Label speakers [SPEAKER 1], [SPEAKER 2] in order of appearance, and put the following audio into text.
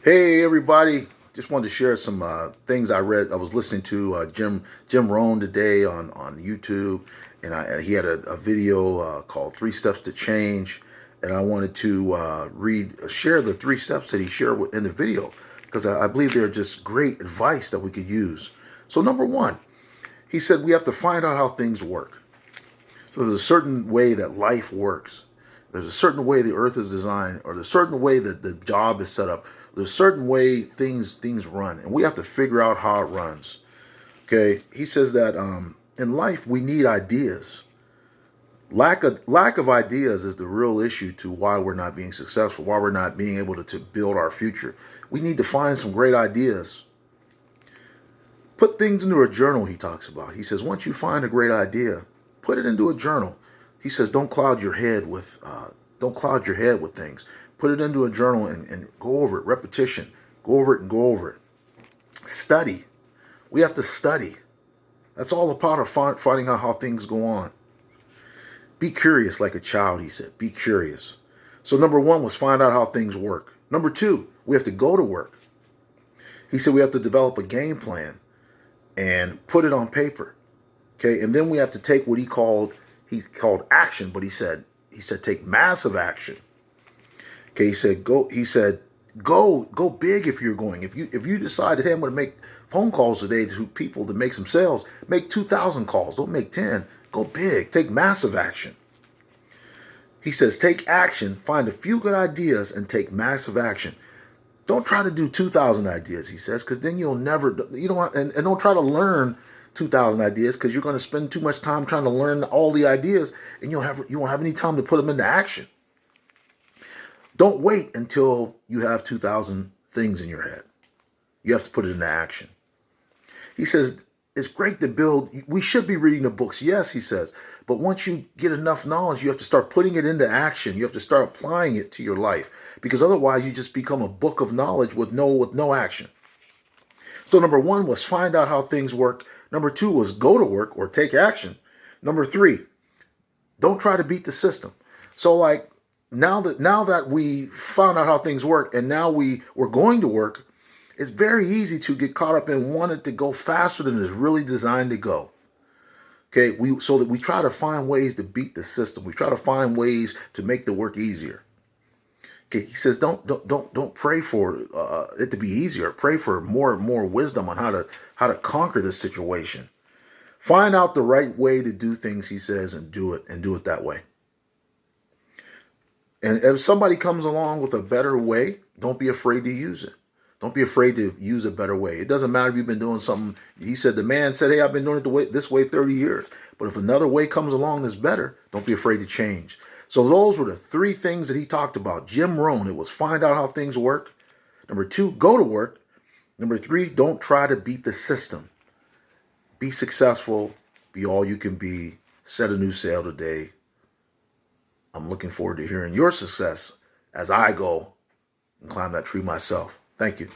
[SPEAKER 1] Hey everybody! Just wanted to share some things I read. I was listening to Jim Rohn today on YouTube, and he had a video called Three Steps to Change, and I wanted to share the 3 steps that he shared in the video because I believe they're just great advice that we could use. So number one, he said we have to find out how things work. So there's a certain way that life works. There's a certain way the earth is designed, or there's a certain way that the job is set up. There's a certain way things run, and we have to figure out how it runs. Okay, he says that in life we need ideas. Lack of ideas is the real issue to why we're not being successful, why we're not being able to build our future. We need to find some great ideas. Put things into a journal, he talks about. He says once you find a great idea, put it into a journal. He says don't cloud your head with things. Put it into a journal and go over it. Repetition. Go over it and go over it. Study. We have to study. That's all a part of finding out how things go on. Be curious like a child, he said. Be curious. So number one was find out how things work. Number two, we have to go to work. He said we have to develop a game plan and put it on paper. Okay, and then we have to take what he called action, but he said take massive action. Okay, he said go big if you're going. If you decide that hey, I'm going to make phone calls today to people to make some sales, make 2,000 calls. Don't make 10. Go big. Take massive action. He says take action, find a few good ideas and take massive action. Don't try to do 2,000 ideas, he says, because then you don't try to learn 2,000 ideas because you're going to spend too much time trying to learn all the ideas and you won't have any time to put them into action. Don't wait until you have 2,000 things in your head. You have to put it into action. He says, it's great to build. We should be reading the books. Yes, he says. But once you get enough knowledge, you have to start putting it into action. You have to start applying it to your life because otherwise you just become a book of knowledge with no action. So number one was find out how things work. Number two was go to work or take action. Number three, don't try to beat the system. So like, now that we found out how things work and now we're going to work, it's very easy to get caught up in wanting to go faster than it's really designed to go. Okay, so that we try to find ways to beat the system. We try to find ways to make the work easier. Okay, he says don't pray for it to be easier. Pray for more wisdom on how to conquer this situation. Find out the right way to do things, he says, and do it that way. And if somebody comes along with a better way, don't be afraid to use it. Don't be afraid to use a better way. It doesn't matter if you've been doing something. He said, the man said, hey, I've been doing it this way 30 years. But if another way comes along that's better, don't be afraid to change. So those were the 3 things that he talked about. Jim Rohn, it was find out how things work. Number 2, go to work. Number 3, don't try to beat the system. Be successful. Be all you can be. Set a new sail today. I'm looking forward to hearing your success as I go and climb that tree myself. Thank you.